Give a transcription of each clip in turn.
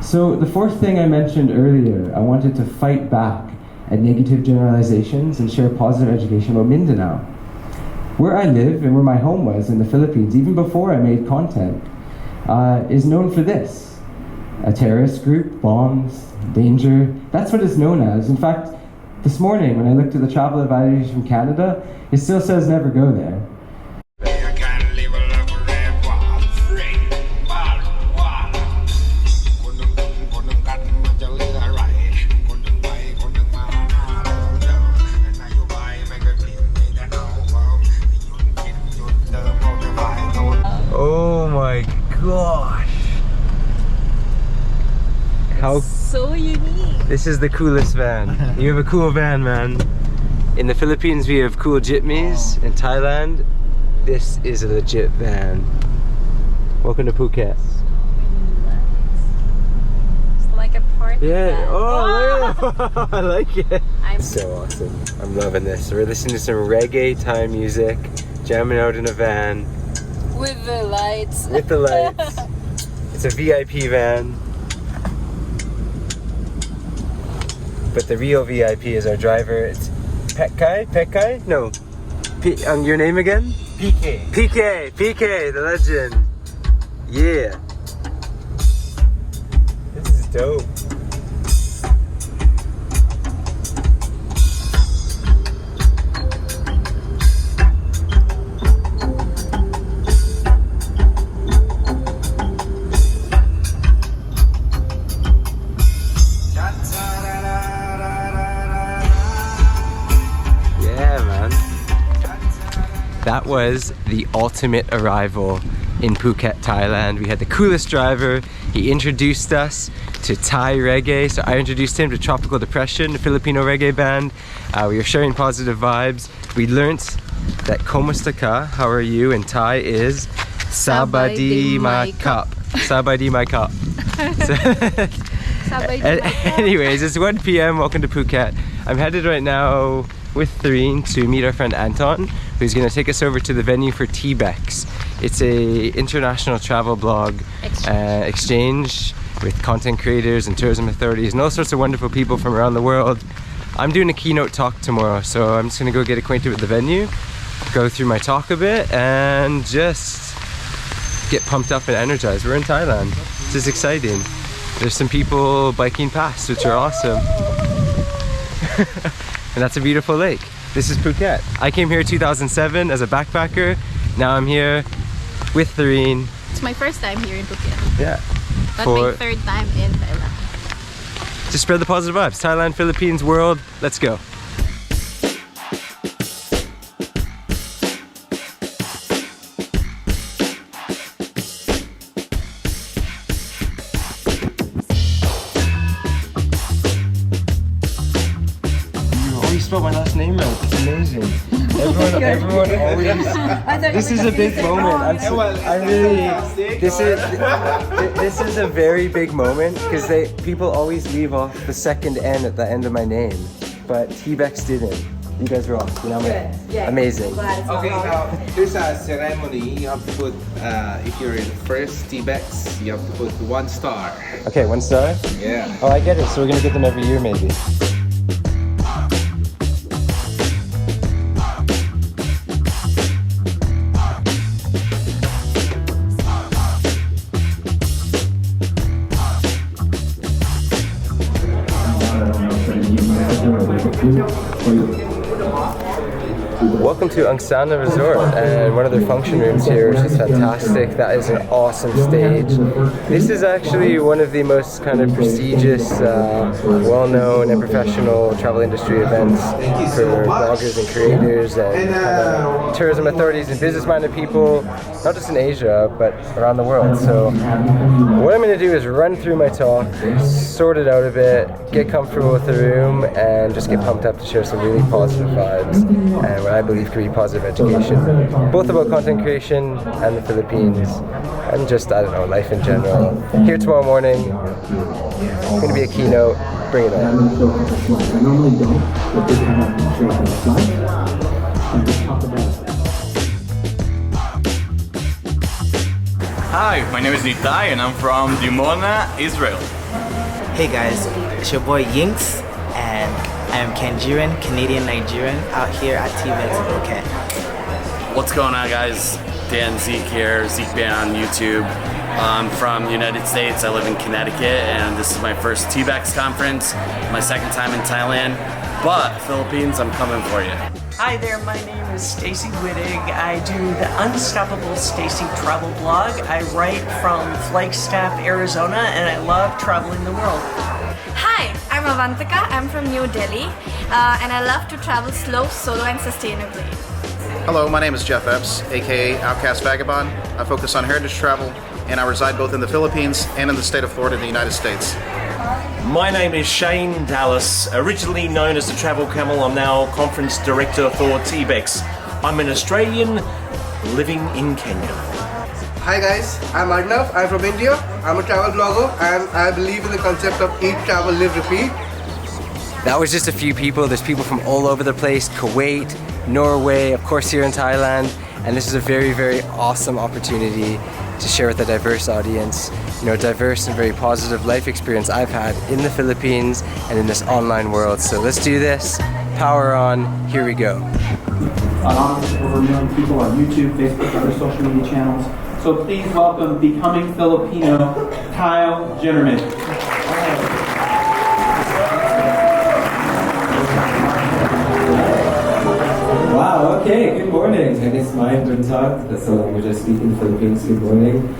So the fourth thing I mentioned earlier, I wanted to fight back at negative generalizations and share positive education about Mindanao. Where I live and where my home was in the Philippines, even before I made content, is known for this. A terrorist group, bombs, danger, that's what it's known as. In fact, this morning when I looked at the travel advisories from Canada, it still says never go there. Oh my gosh! How so unique. This is the coolest van. You have a cool van, man. In the Philippines we have cool jitneys. In Thailand, this is a legit van. Welcome to Phuket. It's like a party Yeah. van. Oh, I like it. So awesome. I'm loving this. We're listening to some reggae Thai music, jamming out in a van. With the lights. With the lights. It's a VIP van. But the real VIP is our driver. It's Pekai? No. Your name again? PK, the legend. Yeah. This is dope. That was the ultimate arrival in Phuket, Thailand. We had the coolest driver. He introduced us to Thai reggae. So I introduced him to Tropical Depression, the Filipino reggae band. We were sharing positive vibes. We learnt that Komusta ka, how are you, in Thai is Sabadi my cup. Sabadi my cup. Anyways, it's 1 p.m. Welcome to Phuket. I'm headed right now with Therine to meet our friend Anton, who's going to take us over to the venue for TBEX. It's a international travel blog exchange with content creators and tourism authorities and all sorts of wonderful people from around the world. I'm doing a keynote talk tomorrow, so I'm just going to go get acquainted with the venue, go through my talk a bit, and just get pumped up and energized. We're in Thailand. This is exciting. There's some people biking past, which are awesome. And that's a beautiful lake. This is Phuket. I came here in 2007 as a backpacker. Now I'm here with Therine. It's my first time here in Phuket. Yeah. But my third time in Thailand. To spread the positive vibes. Thailand, Philippines, world. Let's go. Spell my last name right. It's amazing. Everyone always. This is a big moment. This is a very big moment because people always leave off the second N at the end of my name, but TBEX didn't. You guys rock. You know, amazing. Okay, now there's a ceremony. You have to put if you're in first TBEX, you have to put 1 star. Okay, 1 star. Yeah. Oh, I get it. So we're gonna get them every year, maybe. Welcome to Angsana Resort, and one of their function rooms here, which is fantastic. That is an awesome stage. This is actually one of the most kind of prestigious, well-known and professional travel industry events for bloggers and creators and tourism authorities and business-minded people, not just in Asia, but around the world. So what I'm going to do is run through my talk, sort it out a bit, get comfortable with the room, and just get pumped up to share some really positive vibes and what I believe could be positive education, both about content creation and the Philippines, and just, I don't know, life in general. Here tomorrow morning, it's going to be a keynote. Bring it on. Hi, my name is Nitai and I'm from Dimona, Israel. Hey guys, it's your boy Yinks, and I am Canadian Nigerian, out here at TBEX in Phuket. What's going on, guys? Dan Zeke here, Zeke Band on YouTube. I'm from the United States. I live in Connecticut, and this is my first TBEX conference, my second time in Thailand. But Philippines, I'm coming for you. Hi there, my name is Stacy Wittig. I do the Unstoppable Stacy travel blog. I write from Flagstaff, Arizona, and I love traveling the world. Hi, I'm Avantika. I'm from New Delhi, and I love to travel slow, solo, and sustainably. Hello, my name is Jeff Epps, aka Outcast Vagabond. I focus on heritage travel, and I reside both in the Philippines and in the state of Florida in the United States. My name is Shane Dallas, originally known as the Travel Camel. I'm now Conference Director for TBEX. I'm an Australian living in Kenya. Hi guys, I'm Arnav, I'm from India. I'm a travel blogger and I believe in the concept of eat, travel, live, repeat. That was just a few people. There's people from all over the place, Kuwait, Norway, of course here in Thailand, and this is a very, very awesome opportunity to share with a diverse audience, diverse and very positive life experience I've had in the Philippines and in this online world. So let's do this, power on, here we go. Over 1 million people on YouTube, Facebook, other social media channels. So please welcome Becoming Filipino, Kyle Jennerman. Wow, okay, good morning. I guess my Buntag, that's the language I speak in the Philippines. Good morning.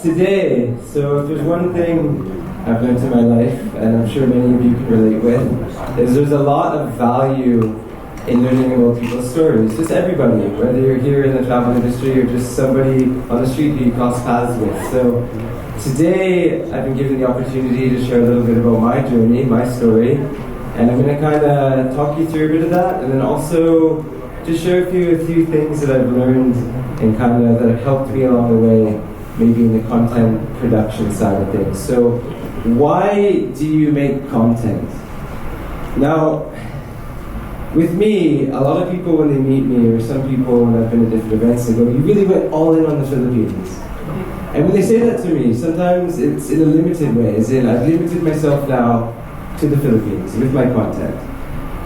Today, so if there's one thing I've learned in my life, and I'm sure many of you can relate with, is there's a lot of value in learning about people's stories. Just everybody, whether you're here in the travel industry or just somebody on the street who you cross paths with. So today, I've been given the opportunity to share a little bit about my journey, my story, and I'm going to kind of talk you through a bit of that, and then also just share a few things that I've learned and kind of that have helped me along the way, maybe in the content production side of things. So, why do you make content? Now, with me, a lot of people when they meet me, or some people when I've been at different events, they go, "You really went all in on the Philippines." And when they say that to me, sometimes it's in a limited way, as in I've limited myself now to the Philippines with my content.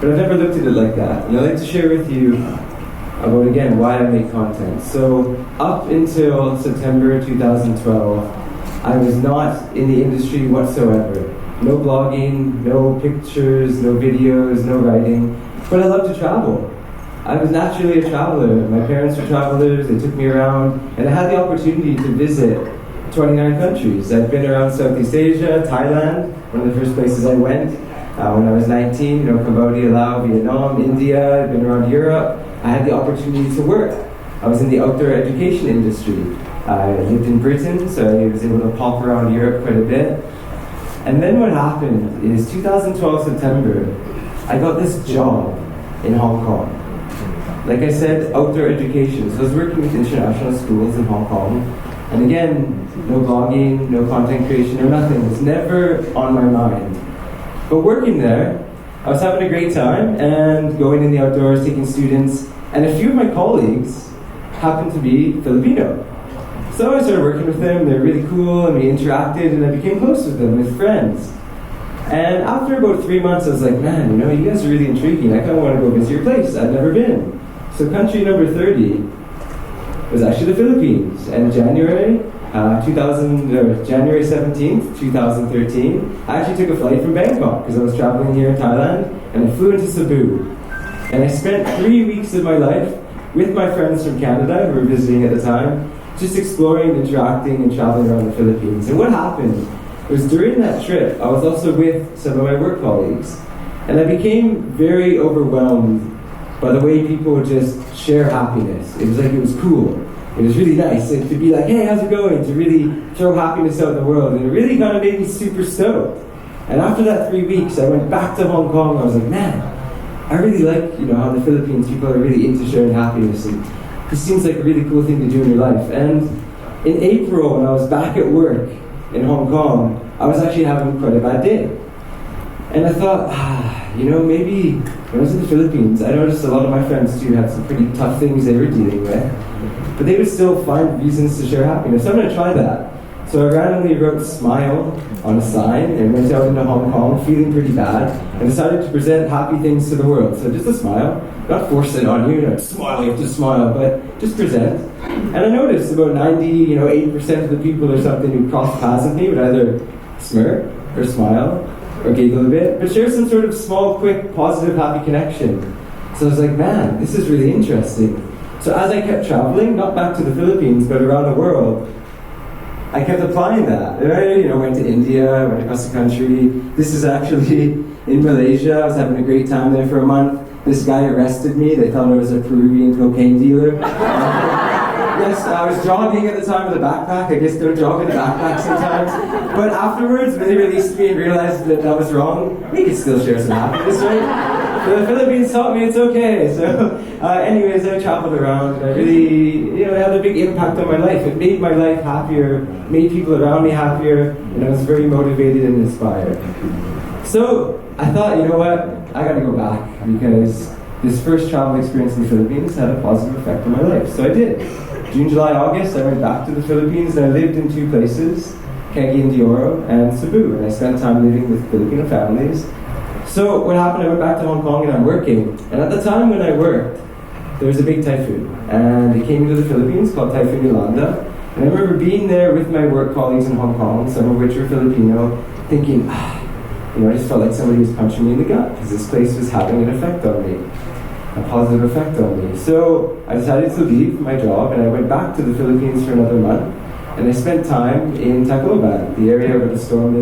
But I've never looked at it like that. And I'd like to share with you about, again, why I make content. So up until September 2012, I was not in the industry whatsoever. No blogging, no pictures, no videos, no writing. But I love to travel. I was naturally a traveler. My parents were travelers, they took me around, and I had the opportunity to visit 29 countries. I've been around Southeast Asia, Thailand, one of the first places I went when I was 19, Cambodia, Laos, Vietnam, India. I've been around Europe. I had the opportunity to work. I was in the outdoor education industry. I lived in Britain, so I was able to pop around Europe quite a bit. And then what happened is 2012 September, I got this job in Hong Kong. Like I said, outdoor education. So I was working with international schools in Hong Kong. And again, no blogging, no content creation, no nothing. It was never on my mind. But working there, I was having a great time and going in the outdoors, taking students, and a few of my colleagues happened to be Filipino. So I started working with them, they were really cool, and we interacted, and I became close with them, with friends. And after about 3 months, I was like, man, you guys are really intriguing. I kind of want to go visit your place. I've never been. So country number 30 was actually the Philippines. And January 17th, 2013, I actually took a flight from Bangkok because I was traveling here in Thailand, and I flew into Cebu. And I spent 3 weeks of my life with my friends from Canada who were visiting at the time, just exploring, interacting, and traveling around the Philippines. And what happened was during that trip, I was also with some of my work colleagues, and I became very overwhelmed by the way people would just share happiness. It was like it was cool. It was really nice and to be like, hey, how's it going? To really throw happiness out in the world. And it really kind of made me super stoked. And after that 3 weeks, I went back to Hong Kong. I was like, man, I really like, how the Philippines people are really into sharing happiness. And this seems like a really cool thing to do in your life. And in April, when I was back at work in Hong Kong, I was actually having quite a bad day. And I thought, maybe when I was in the Philippines, I noticed a lot of my friends too had some pretty tough things they were dealing with. But they would still find reasons to share happiness. So I'm going to try that. So I randomly wrote "smile" on a sign and went out into Hong Kong feeling pretty bad and decided to present happy things to the world. So just a smile, not force it on you, not smile, you have to smile, but just present. And I noticed about 8% of the people or something who crossed paths with me would either smirk or smile or giggle a bit, but share some sort of small, quick, positive, happy connection. So I was like, man, this is really interesting. So as I kept traveling, not back to the Philippines, but around the world, I kept applying that. I went to India, went across the country. This is actually in Malaysia. I was having a great time there for a month. This guy arrested me. They thought I was a Peruvian cocaine dealer. Yes, I was jogging at the time with a backpack. I guess don't jog with a backpack sometimes. But afterwards, when they released me and realized that that was wrong, we could still share some happiness, right? The Philippines taught me it's okay. So, anyways, I traveled around. And I really, it had a big impact on my life. It made my life happier, made people around me happier, and I was very motivated and inspired. So, I thought, you know what? I gotta go back because this first travel experience in the Philippines had a positive effect on my life. So I did. June, July, August, I went back to the Philippines and I lived in two places, Cagayan de Oro and Cebu, and I spent time living with Filipino families. So what happened, I went back to Hong Kong and I'm working, and at the time when I worked, there was a big typhoon, and it came into the Philippines called Typhoon Yolanda, and I remember being there with my work colleagues in Hong Kong, some of which were Filipino, thinking, I just felt like somebody was punching me in the gut, because this place was having an effect on me. A positive effect on me. So I decided to leave my job and I went back to the Philippines for another month, and I spent time in Tacloban, the area where the storm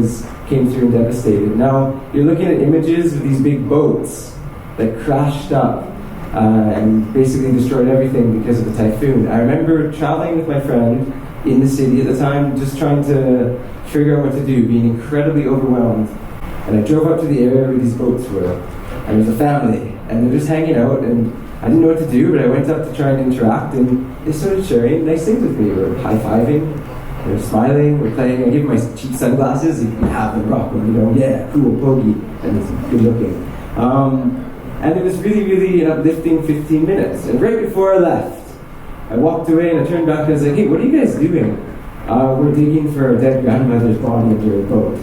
came through and devastated. Now, you're looking at images of these big boats that crashed up and basically destroyed everything because of the typhoon. I remember traveling with my friend in the city at the time, just trying to figure out what to do, being incredibly overwhelmed. And I drove up to the area where these boats were, and there was a family. And they're just hanging out, and I didn't know what to do, but I went up to try and interact, and they started sharing nice things with me. We were high-fiving, they were smiling, we're playing. I gave them my cheap sunglasses. You can have them, rock them, yeah, cool, pokey, and it's good looking. And it was really, really an uplifting 15 minutes. And right before I left, I walked away and I turned back and I was like, hey, what are you guys doing? We're digging for a dead grandmother's body under a boat.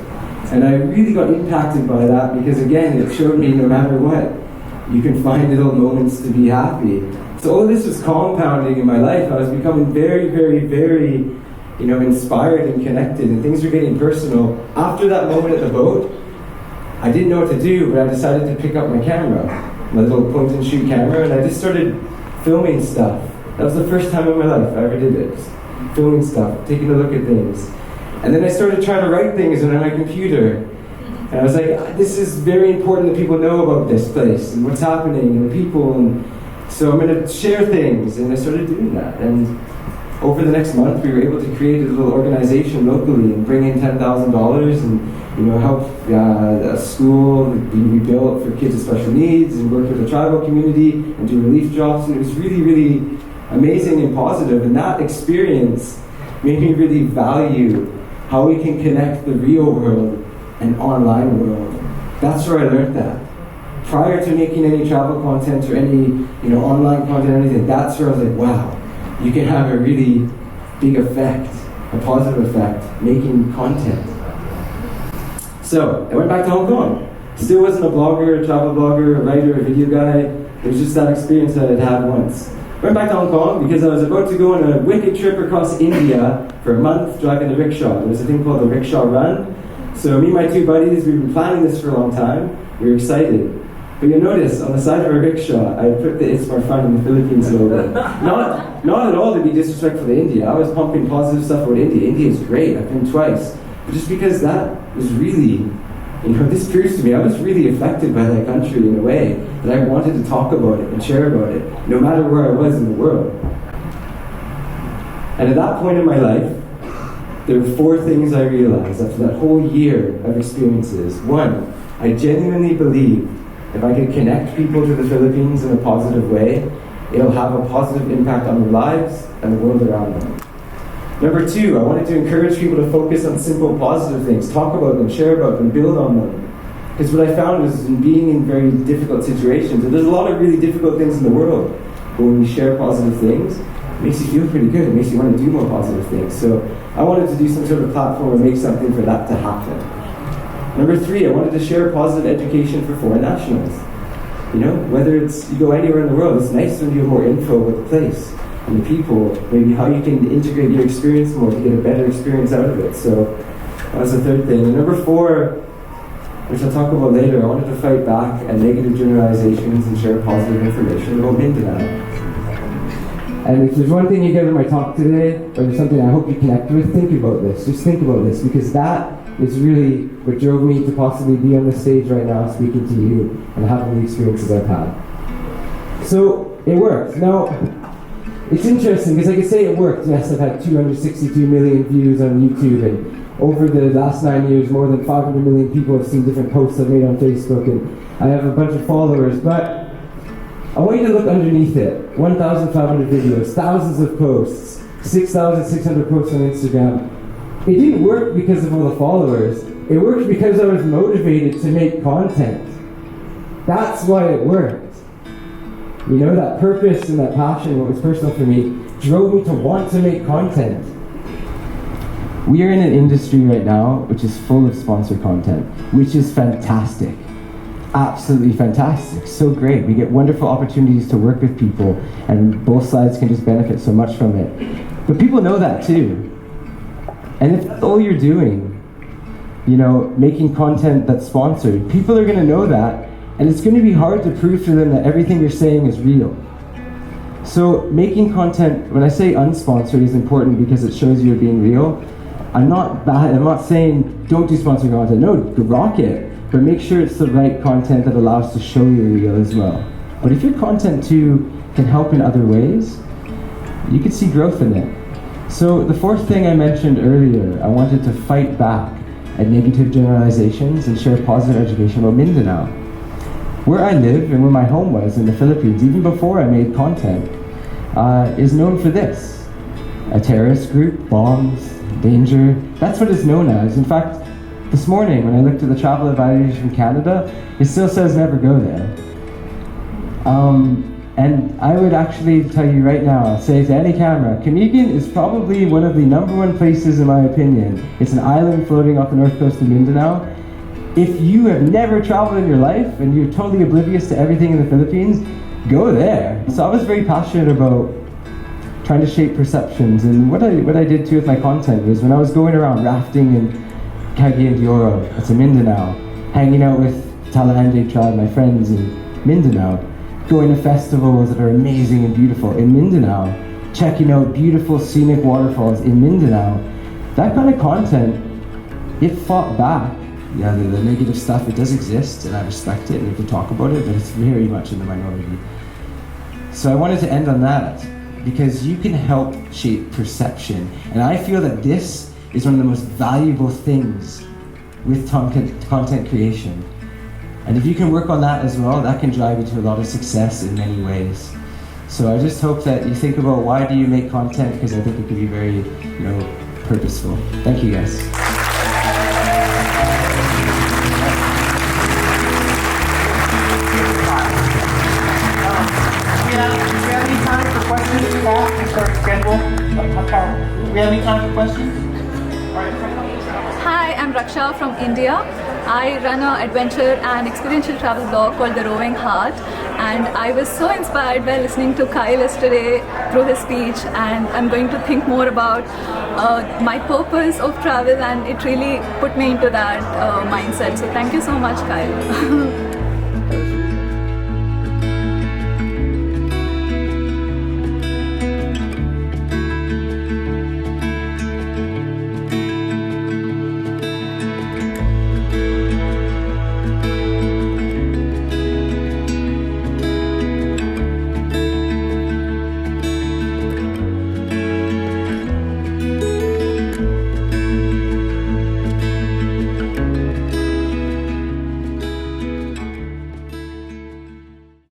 And I really got impacted by that because, again, it showed me no matter what, you can find little moments to be happy. So all this was compounding in my life. I was becoming very, very, very, inspired and connected, and things were getting personal. After that moment at the boat, I didn't know what to do, but I decided to pick up my camera, my little point-and-shoot camera, and I just started filming stuff. That was the first time in my life I ever did it. Just filming stuff, taking a look at things. And then I started trying to write things on my computer. And I was like, this is very important that people know about this place and what's happening and the people. And so I'm going to share things. And I started doing that. And over the next month, we were able to create a little organization locally and bring in $10,000 and help a school be rebuilt for kids with special needs and work with the tribal community and do relief jobs. And it was really, really amazing and positive. And that experience made me really value how we can connect the real world and online world. That's where I learned that. Prior to making any travel content or any online content or anything, that's where I was like, wow, you can have a really big effect, a positive effect, making content. So I went back to Hong Kong. Still wasn't a blogger, a travel blogger, a writer, a video guy. It was just that experience that I'd had once. Went back to Hong Kong because I was about to go on a wicked trip across India for a month driving a rickshaw. There was a thing called the Rickshaw Run. So me and my two buddies, we've been planning this for a long time. We were excited. But you'll notice, on the side of our rickshaw, I put the It's More Fun in the Philippines logo. Not at all to be disrespectful to India. I was pumping positive stuff about India. India is great. I've been twice. But just because that was really, this proves to me, I was really affected by that country in a way that I wanted to talk about it and share about it, no matter where I was in the world. And at that point in my life, there were 4 things I realized after that whole year of experiences. 1, I genuinely believe if I could connect people to the Philippines in a positive way, it'll have a positive impact on their lives and the world around them. Number 2, I wanted to encourage people to focus on simple positive things, talk about them, share about them, build on them. Because what I found was in being in very difficult situations, and there's a lot of really difficult things in the world, but when we share positive things, it makes you feel pretty good. It makes you want to do more positive things. So I wanted to do some sort of platform or make something for that to happen. Number 3, I wanted to share positive education for foreign nationals. You know, whether it's you go anywhere in the world, it's nice when you have more info about the place and the people, maybe how you can integrate your experience more to get a better experience out of it. So that was the 3rd thing. And number 4, which I'll talk about later, I wanted to fight back at negative generalizations and share positive information about Mindanao. And if there's one thing you get in my talk today, or there's something I hope you connect with, think about this. Just think about this, because that is really what drove me to possibly be on this stage right now speaking to you and having the experiences I've had. So it worked. Now, it's interesting because I could say it worked. Yes, I've had 262 million views on YouTube, and over the last 9 years, more than 500 million people have seen different posts I've made on Facebook, and I have a bunch of followers, but I want you to look underneath it. 1,500 videos, thousands of posts, 6,600 posts on Instagram. It didn't work because of all the followers. It worked because I was motivated to make content. That's why it worked. You know, that purpose and that passion, what was personal for me, drove me to want to make content. We are in an industry right now which is full of sponsored content, which is fantastic. Absolutely fantastic, so great. We get wonderful opportunities to work with people, and both sides can just benefit so much from it. But people know that too. And if that's all you're doing, you know, making content that's sponsored, people are gonna know that, and it's gonna be hard to prove to them that everything you're saying is real. So making content, when I say unsponsored, is important because it shows you're being real. I'm not saying don't do sponsored content. No, rock it. But make sure it's the right content that allows to show you're real as well. But if your content too can help in other ways, you can see growth in it. So the 4th thing I mentioned earlier, I wanted to fight back at negative generalizations and share positive education about Mindanao. Where I live and where my home was in the Philippines, even before I made content, is known for this. A terrorist group, bombs, danger. That's what it's known as. In fact, this morning, when I looked at the travel advisories from Canada, it still says never go there. And I would actually tell you right now, I'll say to any camera, Camiguin is probably one of the #1 places in my opinion. It's an island floating off the north coast of Mindanao. If you have never traveled in your life and you're totally oblivious to everything in the Philippines, go there. So I was very passionate about trying to shape perceptions, and what I did too with my content was when I was going around rafting in Cagayan de Oro, that's in Mindanao, hanging out with Talahande tribe, my friends in Mindanao, going to festivals that are amazing and beautiful in Mindanao, checking out beautiful scenic waterfalls in Mindanao. That kind of content, it fought back. Yeah, the negative stuff, it does exist, and I respect it, and we can talk about it, but it's very much in the minority. So I wanted to end on that, because you can help shape perception, and I feel that this is one of the most valuable things with content creation. And if you can work on that as well, that can drive you to a lot of success in many ways. So I just hope that you think about why do you make content, because I think it can be very, you know, purposeful. Thank you guys. We have any time for questions? We have any time for questions? Hi, I'm Raksha from India. I run an adventure and experiential travel blog called The Roving Heart, and I was so inspired by listening to Kyle yesterday through his speech, and I'm going to think more about my purpose of travel, and it really put me into that mindset. So thank you so much, Kyle.